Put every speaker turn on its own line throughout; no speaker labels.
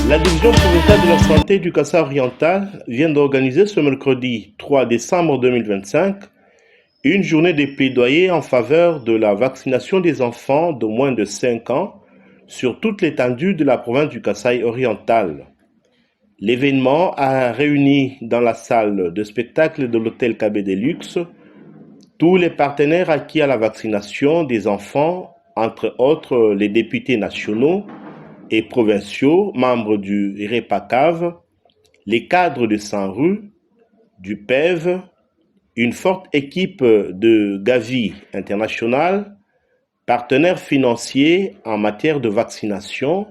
La division provinciale de la santé du Kasaï oriental vient d'organiser ce mercredi 3 décembre 2025 une journée de plaidoyer en faveur de la vaccination des enfants de moins de 5 ans sur toute l'étendue de la province du Kasaï oriental. L'événement a réuni dans la salle de spectacle de l'hôtel KB Deluxe tous les partenaires acquis à la vaccination des enfants, entre autres les députés nationaux et provinciaux, membres du REPACAV, les cadres de Saint-Rue, du PEV, une forte équipe de Gavi International, partenaires financiers en matière de vaccination,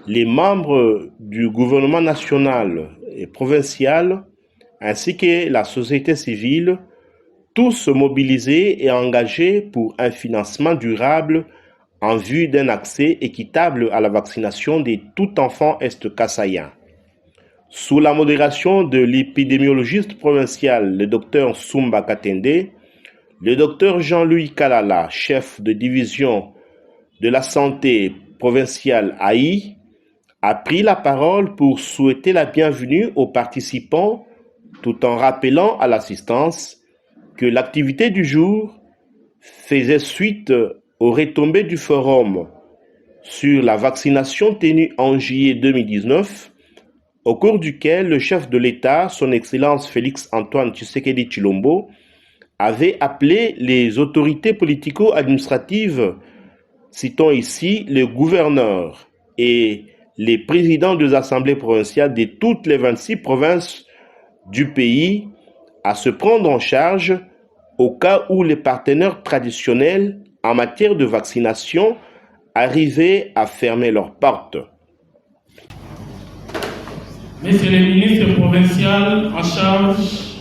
les membres du gouvernement national et provincial, ainsi que la société civile, tous mobilisés et engagés pour un financement durable en vue d'un accès équitable à la vaccination de tout enfant est-kassaïen. Sous la modération de l'épidémiologiste provincial, le docteur Soumba Katende, le docteur Jean-Louis Kalala, chef de division de la santé provinciale AI, a pris la parole pour souhaiter la bienvenue aux participants tout en rappelant à l'assistance que l'activité du jour faisait suite aux retombées du forum sur la vaccination tenu en juillet 2019, au cours duquel le chef de l'État, son Excellence Félix-Antoine Tshisekedi Tshilombo, avait appelé les autorités politico-administratives, citons ici les gouverneurs et les présidents des assemblées provinciales de toutes les 26 provinces du pays, à se prendre en charge au cas où les partenaires traditionnels en matière de vaccination arrivaient à fermer leurs portes.
Monsieur le ministre provincial en charge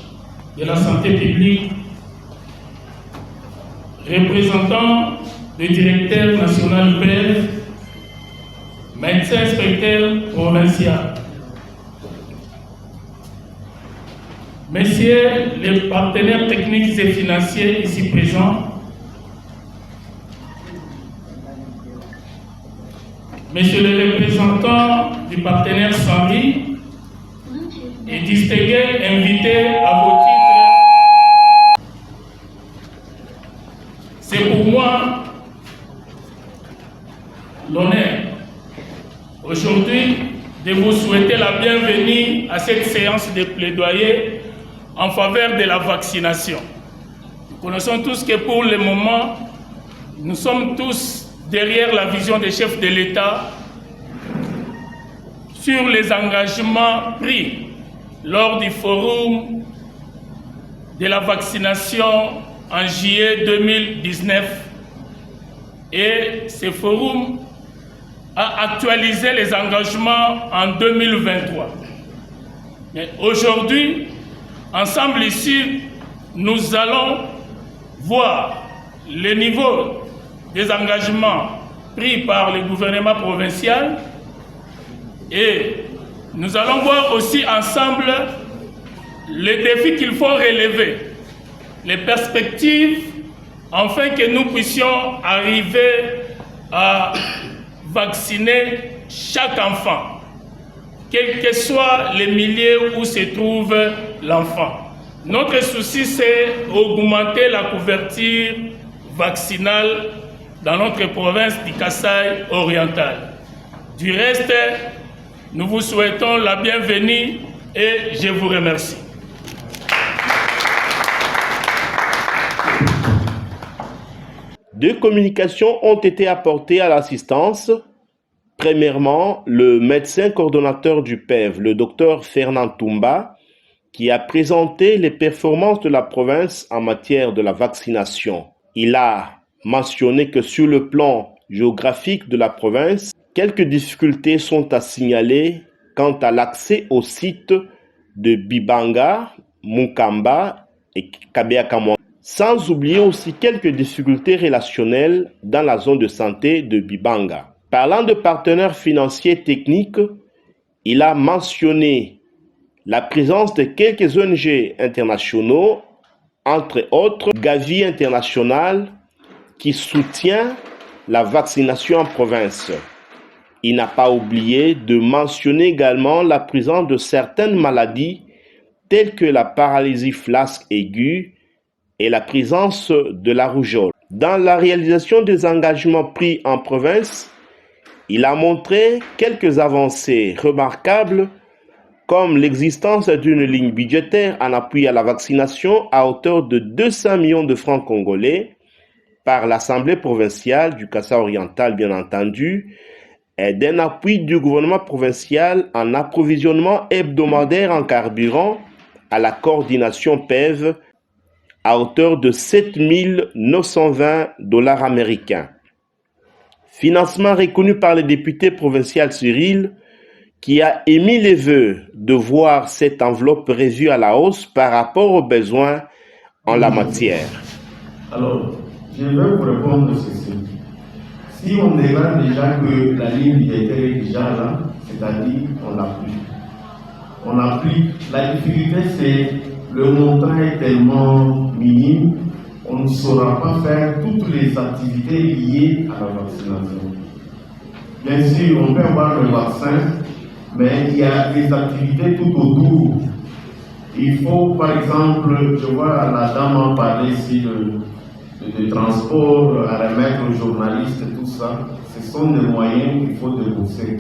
de la santé publique, représentant le directeur national PEV, médecin inspecteur provincial, messieurs les partenaires techniques et financiers ici présents, messieurs les représentants du partenaire Sami et distingués invités à vos titres, c'est pour moi l'honneur aujourd'hui de vous souhaiter la bienvenue à cette séance de plaidoyer en faveur de la vaccination. Nous connaissons tous que pour le moment, nous sommes tous derrière la vision des chefs de l'État sur les engagements pris lors du forum de la vaccination en juillet 2019. Et ce forum a actualisé les engagements en 2023. Mais aujourd'hui, ensemble ici, nous allons voir le niveau des engagements pris par le gouvernement provincial et nous allons voir aussi ensemble les défis qu'il faut relever, les perspectives, afin que nous puissions arriver à vacciner chaque enfant, quel que soit le milieu où se trouve l'enfant. Notre souci, c'est augmenter la couverture vaccinale dans notre province du Kasaï oriental. Du reste, nous vous souhaitons la bienvenue et je vous remercie.
Deux communications ont été apportées à l'assistance. Premièrement, le médecin coordonnateur du PEV, le docteur Fernand Toumba, qui a présenté les performances de la province en matière de la vaccination. Il a mentionné que sur le plan géographique de la province, quelques difficultés sont à signaler quant à l'accès aux sites de Bibanga, Mukamba et Kabeakamon, sans oublier aussi quelques difficultés relationnelles dans la zone de santé de Bibanga. Parlant de partenaires financiers techniques, il a mentionné la présence de quelques ONG internationaux, entre autres Gavi International, qui soutient la vaccination en province. Il n'a pas oublié de mentionner également la présence de certaines maladies telles que la paralysie flasque aiguë et la présence de la rougeole. Dans la réalisation des engagements pris en province, il a montré quelques avancées remarquables comme l'existence d'une ligne budgétaire en appui à la vaccination à hauteur de 200 millions de francs congolais par l'Assemblée provinciale du Kasaï oriental, bien entendu, et d'un appui du gouvernement provincial en approvisionnement hebdomadaire en carburant à la coordination PEV à hauteur de 7 920 $ américains. Financement reconnu par le député provincial Cyril, qui a émis les vœux de voir cette enveloppe revue à la hausse par rapport aux besoins en la matière.
Alors, je vais vous répondre ceci. Si on déclare déjà que la ligne budgétaire est déjà là, c'est-à-dire on l'applique. On applique. La difficulté, c'est le montant est tellement minime, on ne saura pas faire toutes les activités liées à la vaccination. Bien sûr, on peut avoir le vaccin, mais il y a des activités tout autour. Il faut, par exemple, je vois la dame en parler ici de transport, à remettre aux journalistes, tout ça. Ce sont des moyens qu'il faut débourser.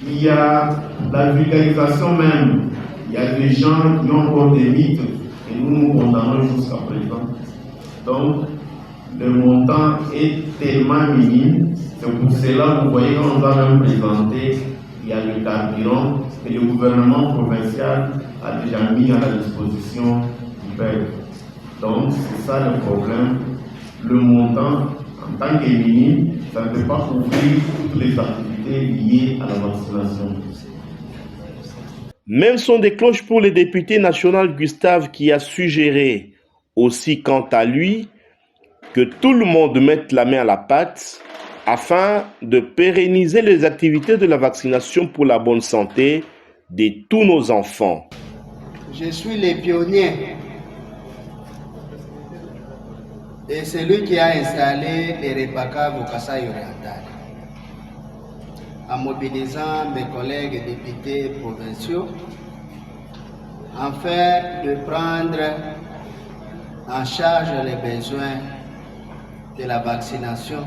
Il y a la vulgarisation même. Il y a des gens qui ont encore des mythes et nous nous condamnons jusqu'à présent. Donc, le montant est tellement minime. C'est pour cela, vous voyez, quand on va même présenter, il y a le carburant que le gouvernement provincial a déjà mis à la disposition du peuple. Donc, c'est ça le problème. Le montant, en tant que minime, ça ne peut pas couvrir toutes les activités liées à la vaccination.
Même son des cloches pour le député national Gustave qui a suggéré aussi quant à lui que tout le monde mette la main à la pâte afin de pérenniser les activités de la vaccination pour la bonne santé de tous nos enfants.
Je suis le pionnier et celui qui a installé les repacaves au Kasaï oriental en mobilisant mes collègues députés provinciaux afin de prendre en charge les besoins de la vaccination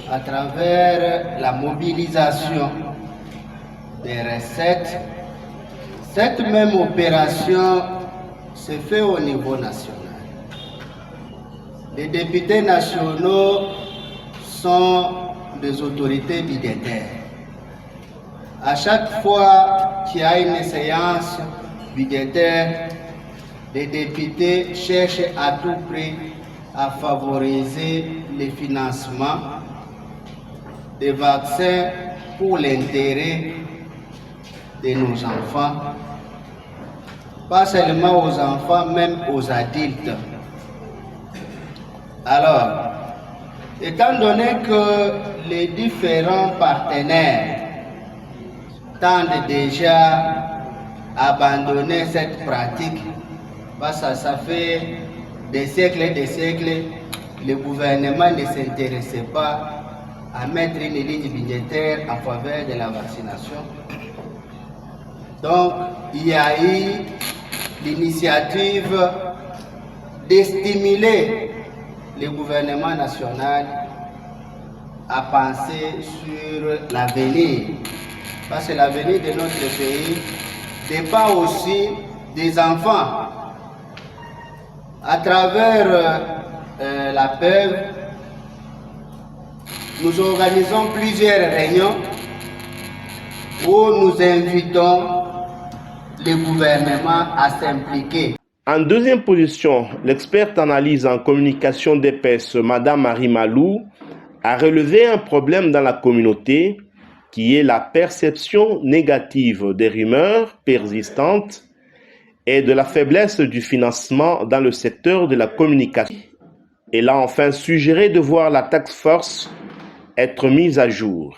à travers la mobilisation des recettes. Cette même opération se fait au niveau national. Les députés nationaux sont des autorités budgétaires. À chaque fois qu'il y a une séance budgétaire, les députés cherchent à tout prix à favoriser le financement des vaccins pour l'intérêt de nos enfants, pas seulement aux enfants, même aux adultes. Alors, étant donné que les différents partenaires tendent déjà à abandonner cette pratique, parce que ça fait des siècles et des siècles, le gouvernement ne s'intéressait pas à mettre une ligne budgétaire en faveur de la vaccination. Donc, il y a eu l'initiative de stimuler le gouvernement national à penser sur l'avenir. Parce que l'avenir de notre pays dépend aussi des enfants. À travers la PEV, nous organisons plusieurs réunions où nous invitons le gouvernement à s'impliquer.
En deuxième position, l'experte analyse en communication d'épaisse Madame Marie Malou a relevé un problème dans la communauté qui est la perception négative des rumeurs persistantes et de la faiblesse du financement dans le secteur de la communication. Elle a enfin suggéré de voir la task force être mise à jour.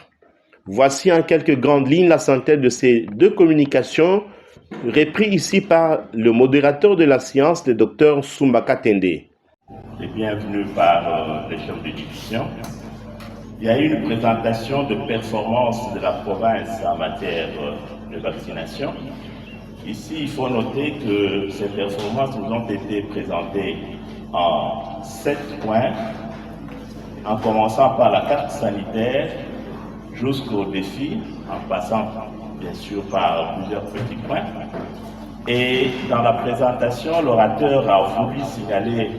Voici en quelques grandes lignes la synthèse de ces deux communications repris ici par le modérateur de la séance, le Dr Soumbaka Tende.
Et bienvenue par les chefs de division. Il y a eu une présentation de performance de la province en matière de vaccination. Ici, il faut noter que ces performances nous ont été présentées en 7 points, en commençant par la carte sanitaire jusqu'au défi, en passant bien sûr par plusieurs petits points. Et dans la présentation, l'orateur a voulu signaler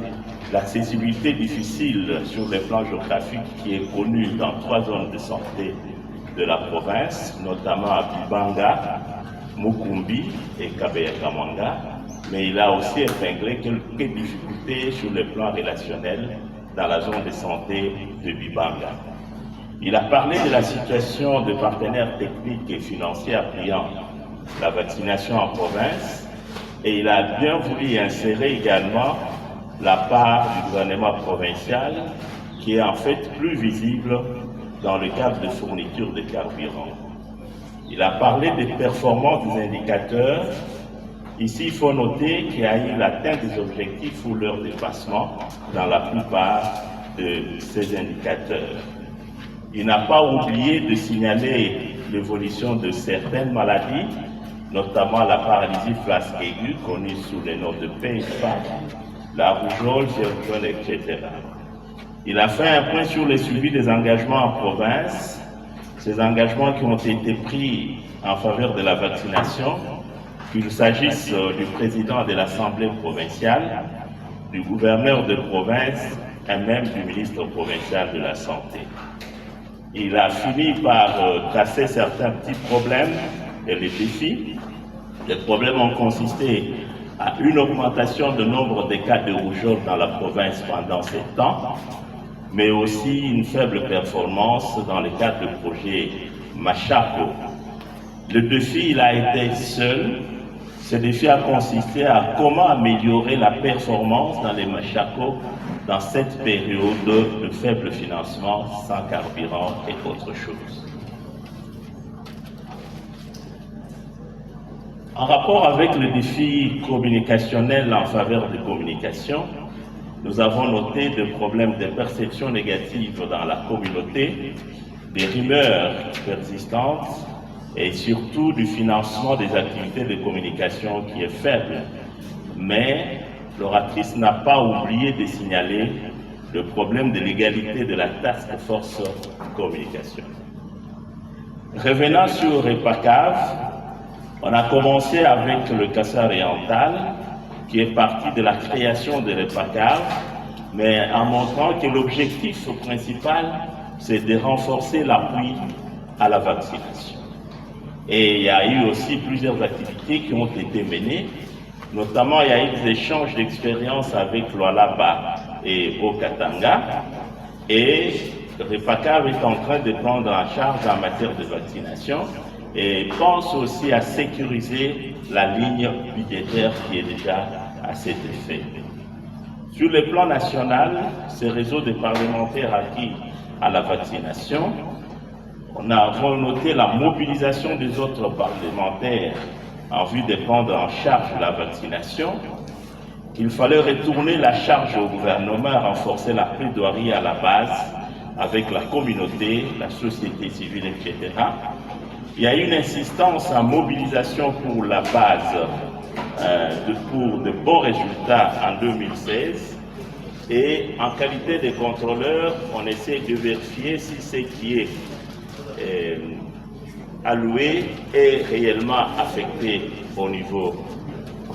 l'accessibilité difficile sur les plans géographiques qui est connue dans 3 zones de santé de la province, notamment à Bibanga, Mukumbi et Kabeya-Kamanga, mais il a aussi épinglé quelques difficultés sur le plan relationnel dans la zone de santé de Bibanga. Il a parlé de la situation de partenaires techniques et financiers appuyant la vaccination en province et il a bien voulu insérer également la part du gouvernement provincial qui est en fait plus visible dans le cadre de fourniture de carburant. Il a parlé des performances des indicateurs. Ici, il faut noter qu'il y a eu l'atteinte des objectifs ou leur dépassement dans la plupart de ces indicateurs. Il n'a pas oublié de signaler l'évolution de certaines maladies, notamment la paralysie flasque aiguë, connue sous le nom de PFA, la rougeole, fièvre jaune, etc. Il a fait un point sur le suivi des engagements en province, ces engagements qui ont été pris en faveur de la vaccination, qu'il s'agisse du président de l'Assemblée provinciale, du gouverneur de province et même du ministre provincial de la Santé. Il a fini par tracer certains petits problèmes et les défis. Les problèmes ont consisté à une augmentation du nombre de cas de rougeole dans la province pendant 7 ans, mais aussi une faible performance dans le cadre du projet Machako. Le défi, il a été seul. Ce défi a consisté à comment améliorer la performance dans les Machako dans cette période de faible financement, sans carburant et autre chose. En rapport avec le défi communicationnel en faveur des communications, nous avons noté des problèmes de perception négative dans la communauté, des rumeurs persistantes et surtout du financement des activités de communication qui est faible. Mais l'oratrice n'a pas oublié de signaler le problème de l'égalité de la task force communication. Revenant sur Repacave, on a commencé avec le Kassai oriental, qui est parti de la création de Repacave, mais en montrant que l'objectif principal, c'est de renforcer l'appui à la vaccination. Et il y a eu aussi plusieurs activités qui ont été menées, notamment il y a eu des échanges d'expériences avec Lualaba et Okatanga, et Repacave est en train de prendre en charge en matière de vaccination et pense aussi à sécuriser la ligne budgétaire qui est déjà à cet effet. Sur le plan national, ce réseau de parlementaires acquis à la vaccination, on a noté la mobilisation des autres parlementaires en vue de prendre en charge la vaccination, qu'il fallait retourner la charge au gouvernement, renforcer la plaidoirie à la base avec la communauté, la société civile, etc. Il y a une insistance en mobilisation pour la base pour de bons résultats en 2016 et en qualité de contrôleur, on essaie de vérifier si ce qui est alloué est réellement affecté au niveau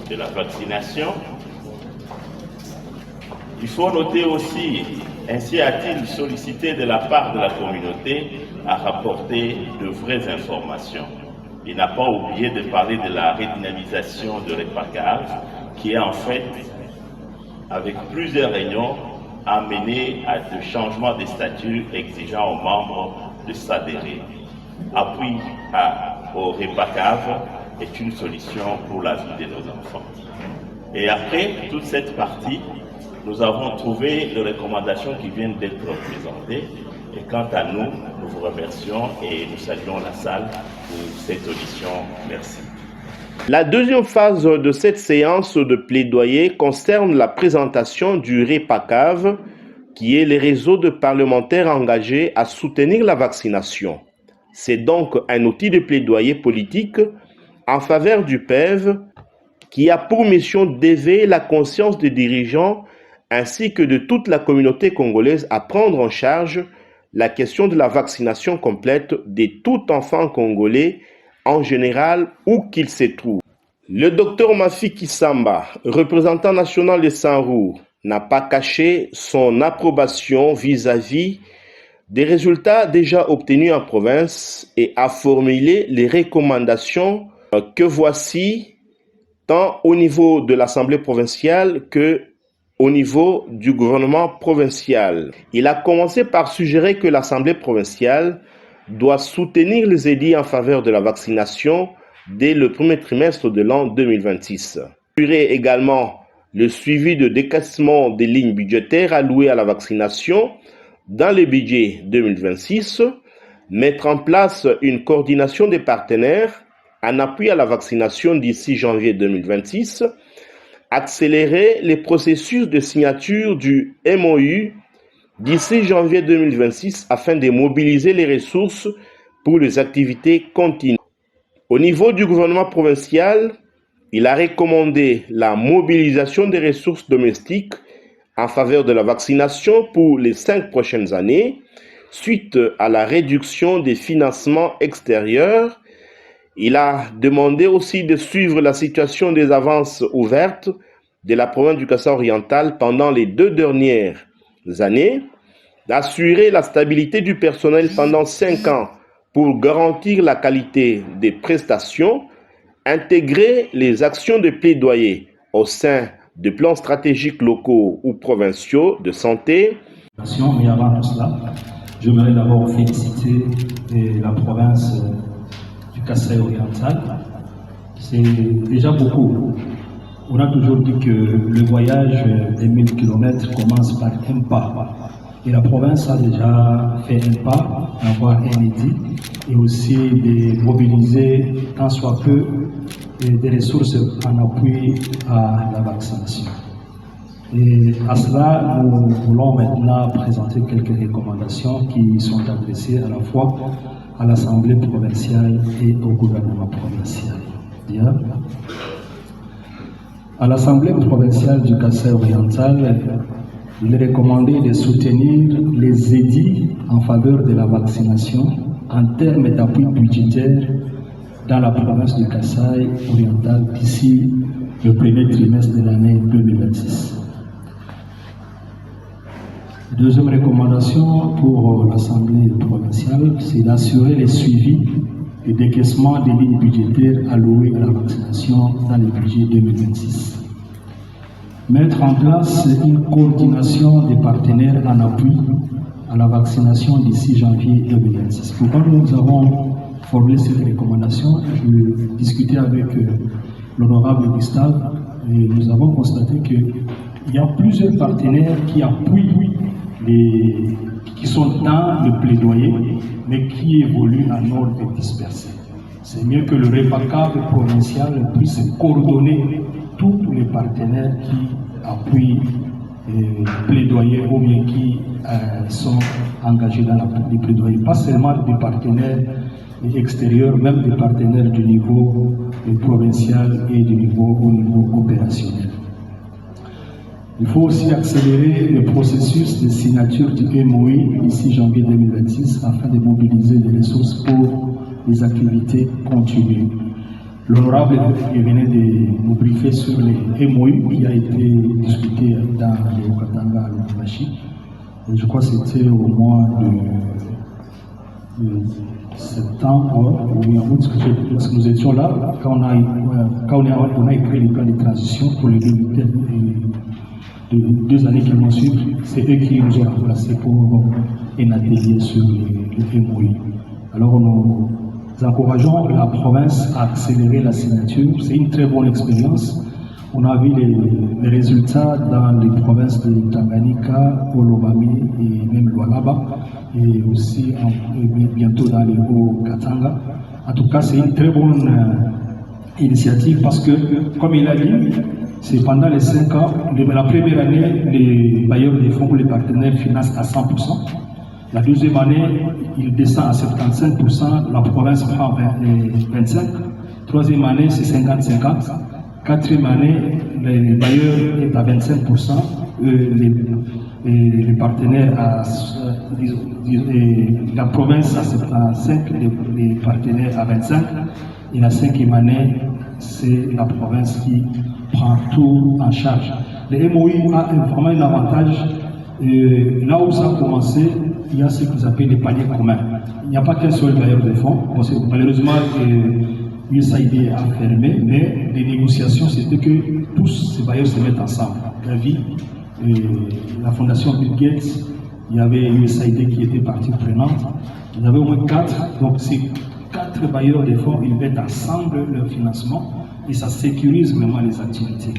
de la vaccination. Il faut noter aussi, ainsi a-t-il sollicité de la part de la communauté à rapporter de vraies informations. Il n'a pas oublié de parler de la redynamisation de Repacave, qui est en fait, avec plusieurs réunions, amené à des changements de statut exigeant aux membres de s'adhérer. Appui au Repacave est une solution pour la vie de nos enfants. Et après toute cette partie, nous avons trouvé les recommandations qui viennent d'être présentées. Et quant à nous, nous vous remercions et nous saluons la salle pour cette audition. Merci.
La deuxième phase de cette séance de plaidoyer concerne la présentation du Repacave qui est le réseau de parlementaires engagés à soutenir la vaccination. C'est donc un outil de plaidoyer politique en faveur du PEV qui a pour mission d'éveiller la conscience des dirigeants ainsi que de toute la communauté congolaise à prendre en charge la question de la vaccination complète de tout enfant congolais en général où qu'il se trouve. Le docteur Mafiki Samba, représentant national de Sanrour, n'a pas caché son approbation vis-à-vis des résultats déjà obtenus en province et a formulé les recommandations que voici tant au niveau de l'Assemblée provinciale que au niveau du gouvernement provincial. Il a commencé par suggérer que l'Assemblée provinciale doit soutenir les édits en faveur de la vaccination dès le premier trimestre de l'an 2026. Assurer également le suivi de décaissement des lignes budgétaires allouées à la vaccination dans le budget 2026, mettre en place une coordination des partenaires en appui à la vaccination d'ici janvier 2026, accélérer les processus de signature du MOU d'ici janvier 2026 afin de mobiliser les ressources pour les activités continues. Au niveau du gouvernement provincial, il a recommandé la mobilisation des ressources domestiques en faveur de la vaccination pour les 5 prochaines années, suite à la réduction des financements extérieurs. Il a demandé aussi de suivre la situation des avances ouvertes de la province du Kasaï oriental pendant les 2 dernières années, d'assurer la stabilité du personnel pendant 5 ans pour garantir la qualité des prestations, intégrer les actions de plaidoyer au sein de plans stratégiques locaux ou provinciaux de santé.
Mais avant tout cela, j'aimerais d'abord féliciter la province du Kasaï oriental. C'est déjà beaucoup. On a toujours dit que le voyage des 1000 km commence par un pas. Et la province a déjà fait un pas, d'avoir un édit, et aussi de mobiliser tant soit peu des ressources en appui à la vaccination. Et à cela, nous voulons maintenant présenter quelques recommandations qui sont adressées à la fois à l'Assemblée provinciale et au gouvernement provincial. Bien. À l'Assemblée provinciale du Kasaï oriental, il est recommandé de soutenir les édits en faveur de la vaccination en termes d'appui budgétaire dans la province du Kasaï oriental d'ici le premier trimestre de l'année 2026. Deuxième recommandation pour l'Assemblée provinciale, c'est d'assurer le suivi et décaissement des lignes budgétaires allouées à la vaccination dans le budget 2026. Mettre en place une coordination des partenaires en appui à la vaccination d'ici janvier 2026. Pourquoi nous avons formulé cette recommandation? Je discutais avec l'honorable Gustave et nous avons constaté qu'il y a plusieurs partenaires qui appuient qui sont dans le plaidoyer, mais qui évoluent en ordre dispersé. C'est mieux que le REPACAV provincial puisse coordonner tous les partenaires qui appuient le plaidoyer ou bien qui sont engagés dans le plaidoyer. Pas seulement des partenaires extérieurs, même des partenaires du niveau provincial et au niveau opérationnel. Il faut aussi accélérer le processus de signature du MOI d'ici janvier 2026 afin de mobiliser des ressources pour les activités continues. L'honorable venait de nous briefer sur les MOI qui a été discuté dans le Katanga à Lubumbashi. Je crois que c'était au mois de septembre ou en août, parce que nous étions là quand on a écrit le plan de transition pour les 2 années qui vont suivre. C'est eux qui nous ont remplacés pour un atelier sur les MOI. Alors nous encourageons la province à accélérer la signature. C'est une très bonne expérience. On a vu les résultats dans les provinces de Tanganyika, Olomami et même Lualaba, et aussi bientôt dans le Haut-Katanga. En tout cas, c'est une très bonne initiative parce que, comme il a dit, C'est pendant les 5 ans, la première année, les bailleurs des fonds ou les partenaires financent à 100%. La deuxième année, il descend à 75%, la province prend 25%. Troisième année, c'est 50-50. Quatrième année, les bailleurs est à 25%, les partenaires à la province à 75%, les partenaires à 25%. Et la cinquième année, c'est la province qui prend tout en charge. Le MOI a vraiment un avantage. Là où ça a commencé, il y a ce qu'ils appellent les paniers communs. Il n'y a pas qu'un seul bailleur de fonds. Malheureusement, USAID a fermé, mais les négociations, c'était que tous ces bailleurs se mettent ensemble. Gavi, la fondation Bill Gates, il y avait USAID qui était partie prenante. Il y avait au moins 4. Donc, ces 4 bailleurs de fonds, ils mettent ensemble leur financement et ça sécurise vraiment les activités.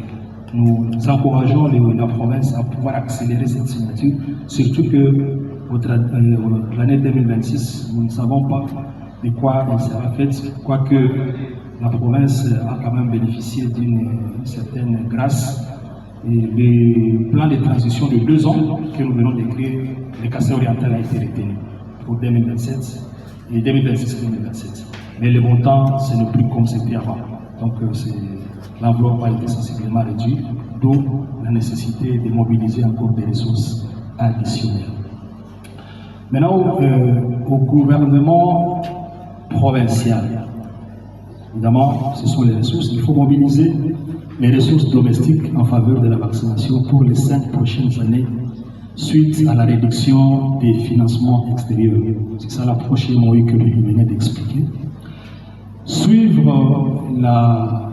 Nous encourageons la province à pouvoir accélérer cette signature, surtout que l'année 2026, nous ne savons pas de quoi elle sera faite, quoique la province a quand même bénéficié d'une certaine grâce. Et le plan de transition de 2 ans que nous venons d'écrire, le Kassai oriental a été retenu pour 2027 et 2026-2027. Mais le montant, ce n'est plus comme c'était avant. Donc l'enveloppe a été sensiblement réduite, d'où la nécessité de mobiliser encore des ressources additionnelles. Maintenant, au gouvernement provincial, évidemment, ce sont les ressources. Il faut mobiliser les ressources domestiques en faveur de la vaccination pour les 5 prochaines années, suite à la réduction des financements extérieurs. C'est ça l'approche MOI que je venais d'expliquer. Suivre la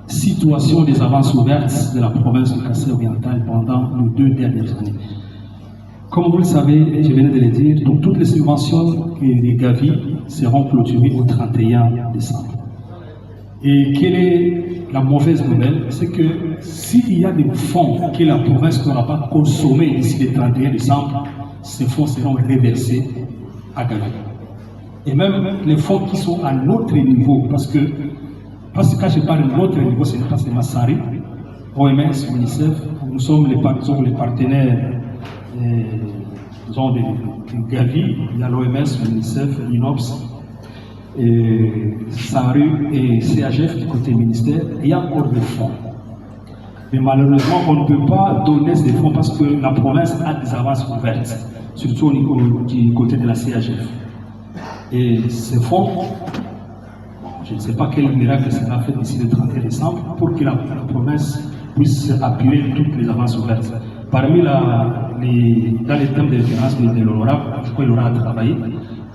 situation des avances ouvertes de la province du Kassai oriental pendant nos 2 dernières années. Comme vous le savez, je venais de le dire, donc toutes les subventions des Gavi seront clôturées au 31 décembre. Et quelle est la mauvaise nouvelle? C'est que s'il y a des fonds que la province n'aura pas consommés d'ici le 31 décembre, ces fonds seront reversés à Gavi. Et même les fonds qui sont à notre niveau, parce que quand je parle de notre niveau, ce n'est pas seulement SARI, OMS, UNICEF, nous sommes les partenaires de Gavi, il y a l'OMS, l'UNICEF, l'INOPS, SARU et CHF du côté ministère, il y a encore des fonds. Mais malheureusement, on ne peut pas donner ces fonds parce que la province a des avances ouvertes, surtout au niveau du côté de la CHF. Et ces fonds, je ne sais pas quel miracle sera fait d'ici le 31 décembre pour que la province puisse appuyer toutes les avances ouvertes. Parmi dans les thèmes de référence de l'honorable, je crois qu'il aura travaillé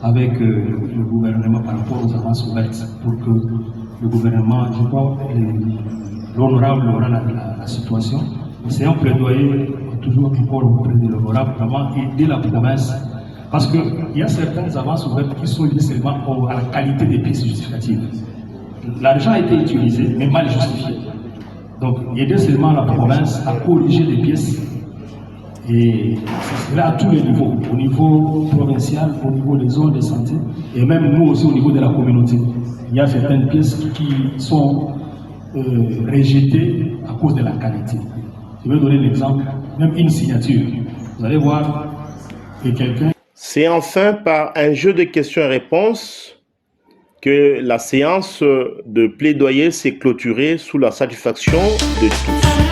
avec le gouvernement par rapport aux avances ouvertes pour que le gouvernement, je crois, l'honorable aura la situation. C'est un plaidoyer toujours encore auprès de l'honorable, vraiment aider la province. Parce qu'il y a certaines avances ouvertes qui sont liées seulement à la qualité des pièces justificatives. L'argent a été utilisé, mais mal justifié. Donc, aider seulement la province à corriger les pièces. Et c'est là à tous les niveaux, au niveau provincial, au niveau des zones de santé, et même nous aussi au niveau de la communauté. Il y a certaines pièces qui sont rejetées à cause de la qualité. Je vais donner l'exemple, même une signature. Vous allez voir que quelqu'un...
C'est enfin par un jeu de questions et réponses que la séance de plaidoyer s'est clôturée sous la satisfaction de tous.